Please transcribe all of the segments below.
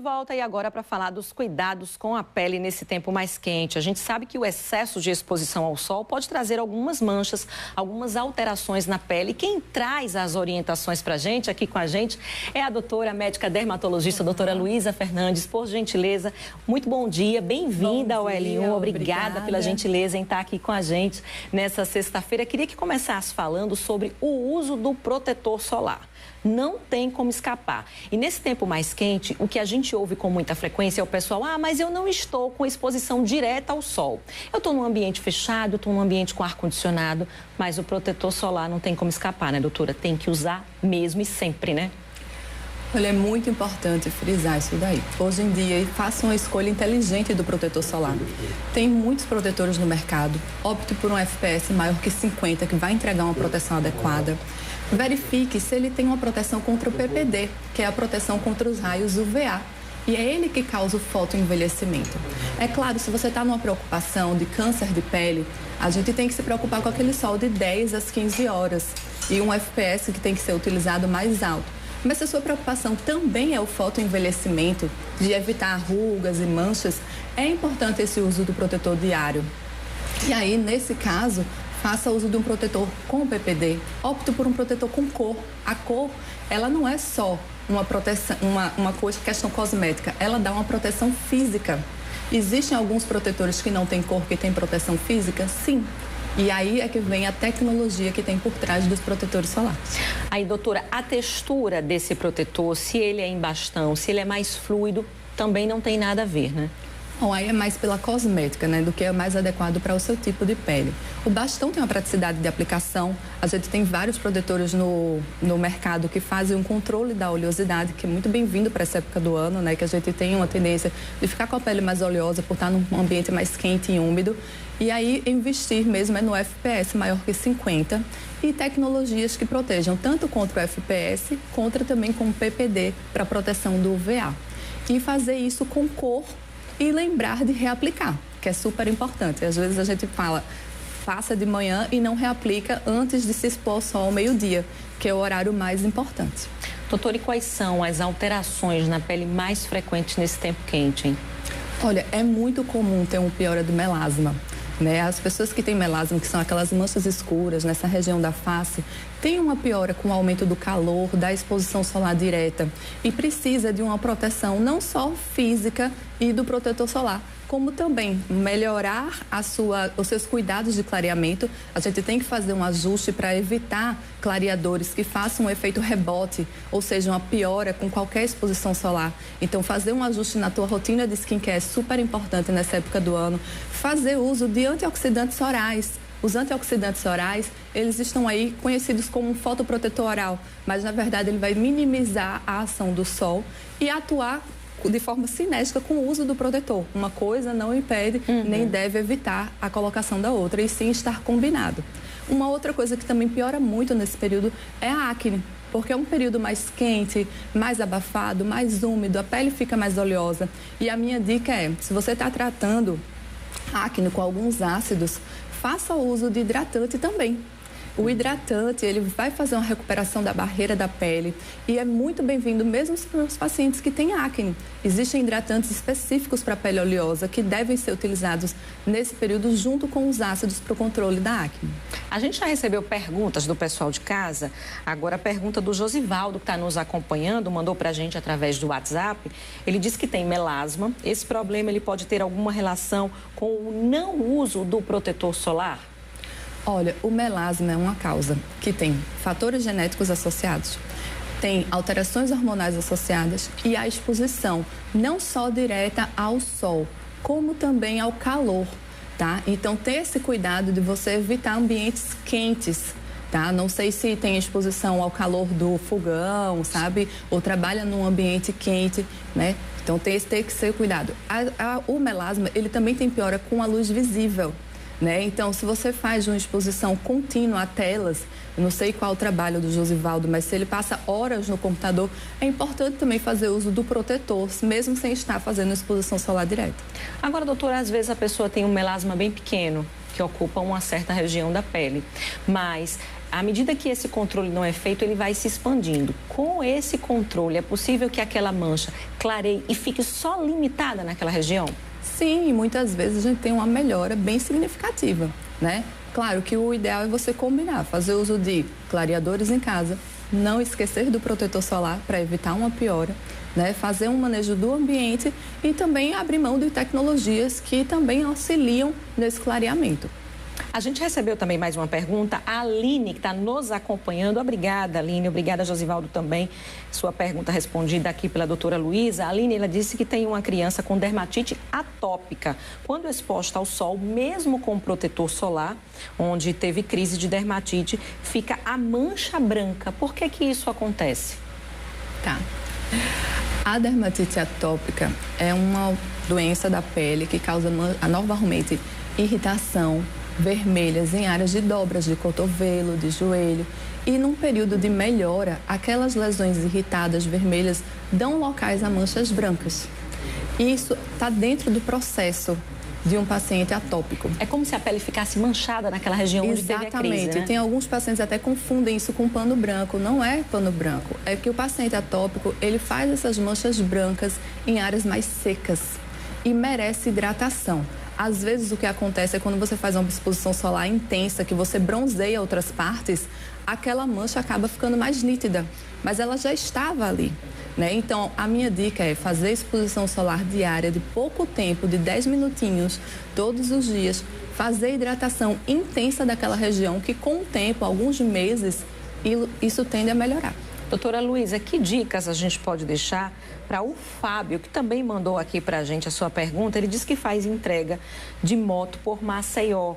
volta e agora para falar dos cuidados com a pele nesse tempo mais quente. A gente sabe que o excesso de exposição ao sol pode trazer algumas manchas, algumas alterações na pele. Quem traz as orientações para a gente, aqui com a gente, é a doutora médica dermatologista, doutora Luísa Fernandes. Por gentileza, muito bom dia, bem-vinda ao L1. Obrigada pela gentileza em estar aqui com a gente nessa sexta-feira. Queria que começasse falando sobre o uso do protetor solar. Não tem como escapar. E nesse tempo mais quente, o que a gente ouve com muita frequência é o pessoal: mas eu não estou com exposição direta ao sol. Eu estou num ambiente fechado, eu estou num ambiente com ar-condicionado, mas o protetor solar não tem como escapar, né, doutora? Tem que usar mesmo e sempre, né? Olha, é muito importante frisar isso daí. Hoje em dia, faça uma escolha inteligente do protetor solar. Tem muitos protetores no mercado. Opte por um FPS maior que 50, que vai entregar uma proteção adequada. Verifique se ele tem uma proteção contra o PPD, que é a proteção contra os raios UVA. E é ele que causa o fotoenvelhecimento. É claro, se você está numa preocupação de câncer de pele, a gente tem que se preocupar com aquele sol de 10 às 15 horas e um FPS que tem que ser utilizado mais alto. Mas se a sua preocupação também é o fotoenvelhecimento, de evitar rugas e manchas, é importante esse uso do protetor diário. E aí, nesse caso, faça uso de um protetor com PPD. Opte por um protetor com cor. A cor, ela não é só uma proteção, uma questão cosmética, ela dá uma proteção física. Existem alguns protetores que não têm cor, que têm proteção física? Sim. E aí é que vem a tecnologia que tem por trás dos protetores solares. Aí, doutora, a textura desse protetor, se ele é em bastão, se ele é mais fluido, também não tem nada a ver, né? Bom, aí é mais pela cosmética, né, do que é mais adequado para o seu tipo de pele. O bastão tem uma praticidade de aplicação. A gente tem vários protetores no mercado que fazem um controle da oleosidade, que é muito bem-vindo para essa época do ano, né, que a gente tem uma tendência de ficar com a pele mais oleosa por estar num ambiente mais quente e úmido. E aí, investir mesmo é no FPS maior que 50 e tecnologias que protejam tanto contra o FPS, contra também com o PPD para proteção do UVA. E fazer isso com cor e lembrar de reaplicar, que é super importante. Às vezes a gente passa de manhã e não reaplica antes de se expor ao sol ao meio-dia, que é o horário mais importante. Doutora, e quais são as alterações na pele mais frequentes nesse tempo quente, hein? Olha, é muito comum ter uma piora do melasma. As pessoas que têm melasma, que são aquelas manchas escuras nessa região da face, têm uma piora com o aumento do calor, da exposição solar direta e precisa de uma proteção não só física e do protetor solar, como também melhorar os seus cuidados de clareamento. A gente tem que fazer um ajuste para evitar clareadores que façam um efeito rebote, ou seja, uma piora com qualquer exposição solar. Então, fazer um ajuste na tua rotina de skincare é super importante nessa época do ano. Fazer uso de antioxidantes orais. Os antioxidantes orais, eles estão aí conhecidos como um fotoprotetor oral, mas, na verdade, ele vai minimizar a ação do sol e atuar de forma cinética com o uso do protetor. Uma coisa não impede, nem deve evitar a colocação da outra, e sim estar combinado. Uma outra coisa que também piora muito nesse período é a acne, porque é um período mais quente, mais abafado, mais úmido, a pele fica mais oleosa. E a minha dica é, se você está tratando acne com alguns ácidos, faça uso de hidratante também. O hidratante, ele vai fazer uma recuperação da barreira da pele e é muito bem-vindo mesmo para os pacientes que têm acne. Existem hidratantes específicos para a pele oleosa que devem ser utilizados nesse período junto com os ácidos para o controle da acne. A gente já recebeu perguntas do pessoal de casa. Agora a pergunta do Josivaldo, que está nos acompanhando, mandou para a gente através do WhatsApp. Ele diz que tem melasma. Esse problema ele pode ter alguma relação com o não uso do protetor solar? Olha, o melasma é uma causa que tem fatores genéticos associados, tem alterações hormonais associadas e a exposição não só direta ao sol, como também ao calor, tá? Então, ter esse cuidado de você evitar ambientes quentes, tá? Não sei se tem exposição ao calor do fogão, sabe? Ou trabalha num ambiente quente, né? Então, tem que ser cuidado. O melasma, ele também tem piora com a luz visível. né? Então, se você faz uma exposição contínua a telas, eu não sei qual o trabalho do Josivaldo, mas se ele passa horas no computador, é importante também fazer uso do protetor, mesmo sem estar fazendo exposição solar direta. Agora, doutora, às vezes a pessoa tem um melasma bem pequeno, que ocupa uma certa região da pele, mas à medida que esse controle não é feito, ele vai se expandindo. Com esse controle, é possível que aquela mancha clareie e fique só limitada naquela região? Sim, e muitas vezes a gente tem uma melhora bem significativa, né? Claro que o ideal é você combinar, fazer uso de clareadores em casa, não esquecer do protetor solar para evitar uma piora, né? Fazer um manejo do ambiente e também abrir mão de tecnologias que também auxiliam nesse clareamento. A gente recebeu também mais uma pergunta, a Aline, que está nos acompanhando. Obrigada, Aline. Obrigada, Josivaldo, também. Sua pergunta respondida aqui pela doutora Luísa. A Aline, ela disse que tem uma criança com dermatite atópica. Quando exposta ao sol, mesmo com protetor solar, onde teve crise de dermatite, fica a mancha branca. Por que que isso acontece? Tá. A dermatite atópica é uma doença da pele que causa normalmente irritação, vermelhas em áreas de dobras de cotovelo, de joelho. E num período de melhora, aquelas lesões irritadas vermelhas dão locais a manchas brancas. Isso está dentro do processo de um paciente atópico. É como se a pele ficasse manchada naquela região onde teve a crise, né? Exatamente. Tem alguns pacientes até confundem isso com pano branco. Não é pano branco. É que o paciente atópico, ele faz essas manchas brancas em áreas mais secas e merece hidratação. Às vezes o que acontece é quando você faz uma exposição solar intensa, que você bronzeia outras partes, aquela mancha acaba ficando mais nítida, mas ela já estava ali, né? Então, a minha dica é fazer exposição solar diária de pouco tempo, de 10 minutinhos, todos os dias, fazer hidratação intensa daquela região, que com o tempo, alguns meses, isso tende a melhorar. Doutora Luísa, que dicas a gente pode deixar para o Fábio, que também mandou aqui para a gente a sua pergunta? Ele diz que faz entrega de moto por Maceió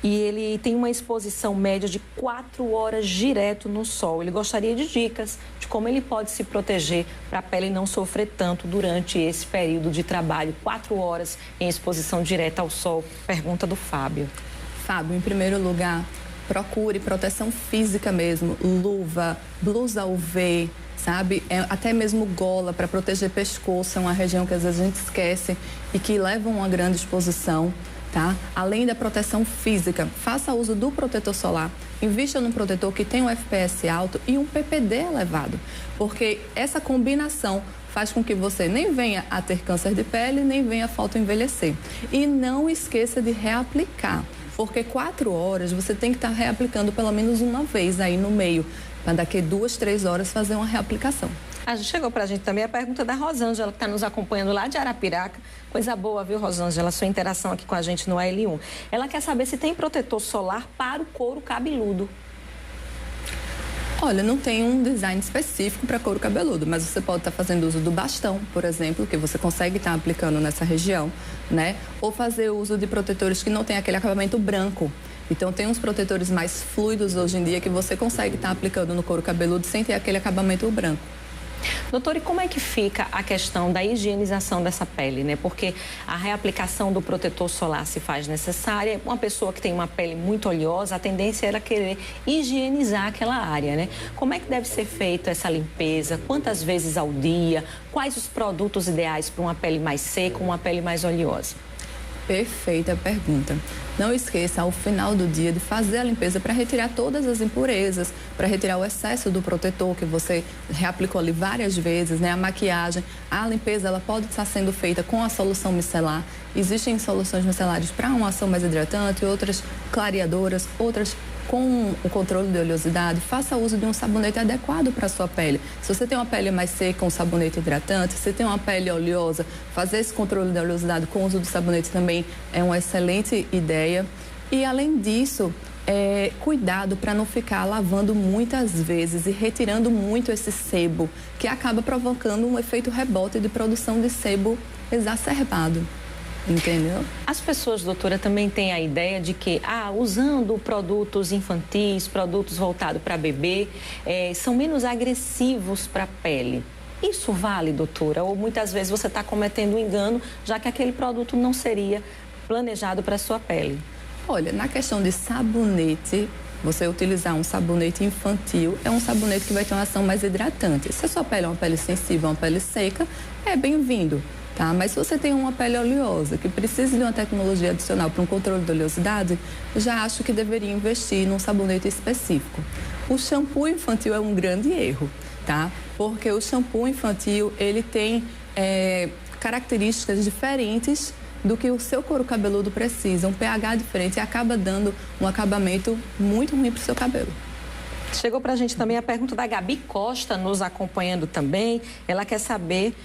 e ele tem uma exposição média de 4 horas direto no sol. Ele gostaria de dicas de como ele pode se proteger para a pele não sofrer tanto durante esse período de trabalho, 4 horas em exposição direta ao sol. Pergunta do Fábio. Fábio, em primeiro lugar, procure proteção física mesmo, luva, blusa UV, sabe? Até mesmo gola para proteger pescoço, é uma região que às vezes a gente esquece e que leva a uma grande exposição, tá? Além da proteção física, faça uso do protetor solar, invista num protetor que tem um FPS alto e um PPD elevado, porque essa combinação faz com que você nem venha a ter câncer de pele, nem venha a fotoenvelhecer. E não esqueça de reaplicar. Porque 4 horas você tem que estar reaplicando pelo menos uma vez aí no meio, para daqui 2, 3 horas fazer uma reaplicação. Chegou para a gente também a pergunta da Rosângela, que está nos acompanhando lá de Arapiraca. Coisa boa, viu, Rosângela? Sua interação aqui com a gente no AL1. Ela quer saber se tem protetor solar para o couro cabeludo. Olha, não tem um design específico para couro cabeludo, mas você pode estar fazendo uso do bastão, por exemplo, que você consegue estar aplicando nessa região, né? Ou fazer uso de protetores que não tem aquele acabamento branco. Então, tem uns protetores mais fluidos hoje em dia que você consegue estar aplicando no couro cabeludo sem ter aquele acabamento branco. Doutor, e como é que fica a questão da higienização dessa pele, né? Porque a reaplicação do protetor solar se faz necessária. Uma pessoa que tem uma pele muito oleosa, a tendência era querer higienizar aquela área, né? Como é que deve ser feita essa limpeza? Quantas vezes ao dia? Quais os produtos ideais para uma pele mais seca, uma pele mais oleosa? Perfeita pergunta. Não esqueça, ao final do dia, de fazer a limpeza para retirar todas as impurezas, para retirar o excesso do protetor que você reaplicou ali várias vezes, né? A maquiagem, a limpeza, ela pode estar sendo feita com a solução micelar. Existem soluções micelares para uma ação mais hidratante, outras clareadoras, outras com o controle de oleosidade. Faça uso de um sabonete adequado para a sua pele. Se você tem uma pele mais seca, um sabonete hidratante. Se você tem uma pele oleosa, fazer esse controle de oleosidade com o uso do sabonete também é uma excelente ideia. E, além disso, cuidado para não ficar lavando muitas vezes e retirando muito esse sebo, que acaba provocando um efeito rebote de produção de sebo exacerbado. Entendeu? As pessoas, doutora, também têm a ideia de que, usando produtos infantis, produtos voltados para bebê, são menos agressivos para a pele. Isso vale, doutora? Ou muitas vezes você está cometendo um engano, já que aquele produto não seria planejado para a sua pele? Olha, na questão de sabonete, você utilizar um sabonete infantil é um sabonete que vai ter uma ação mais hidratante. Se a sua pele é uma pele sensível, uma pele seca, é bem-vindo, tá? Mas se você tem uma pele oleosa que precisa de uma tecnologia adicional para um controle da oleosidade, já acho que deveria investir num sabonete específico. O shampoo infantil é um grande erro, tá? Porque o shampoo infantil, ele tem características diferentes do que o seu couro cabeludo precisa, um pH diferente, e acaba dando um acabamento muito ruim para o seu cabelo. Chegou para a gente também a pergunta da Gabi Costa, nos acompanhando também. Ela quer saber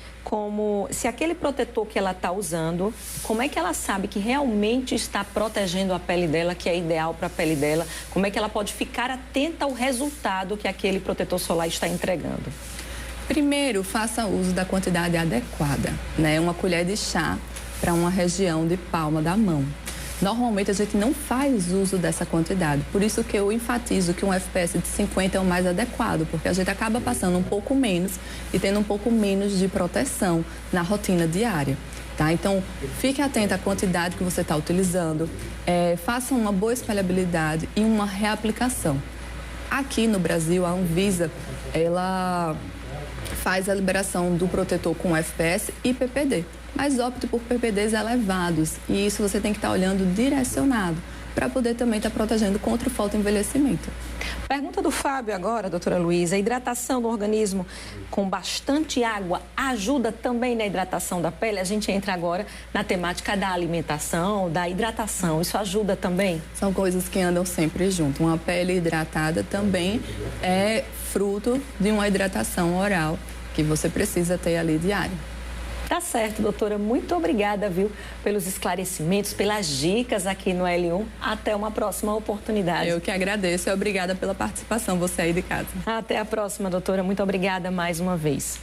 se aquele protetor que ela está usando, como é que ela sabe que realmente está protegendo a pele dela, que é ideal para a pele dela, como é que ela pode ficar atenta ao resultado que aquele protetor solar está entregando? Primeiro, faça uso da quantidade adequada, né? Uma colher de chá para uma região de palma da mão. Normalmente a gente não faz uso dessa quantidade, por isso que eu enfatizo que um FPS de 50 é o mais adequado, porque a gente acaba passando um pouco menos e tendo um pouco menos de proteção na rotina diária, tá? Então, fique atento à quantidade que você está utilizando, faça uma boa espalhabilidade e uma reaplicação. Aqui no Brasil, a Anvisa, ela faz a liberação do protetor com FPS e PPD. Mas opte por PPDs elevados e isso você tem que estar olhando direcionado para poder também estar protegendo contra o fotoenvelhecimento. Pergunta do Fábio agora, doutora Luísa. A hidratação do organismo com bastante água ajuda também na hidratação da pele? A gente entra agora na temática da alimentação, da hidratação. Isso ajuda também? São coisas que andam sempre junto. Uma pele hidratada também é fruto de uma hidratação oral que você precisa ter ali diária. Tá certo, doutora. Muito obrigada, viu, pelos esclarecimentos, pelas dicas aqui no L1. Até uma próxima oportunidade. Eu que agradeço e obrigada pela participação, você aí de casa. Até a próxima, doutora. Muito obrigada mais uma vez.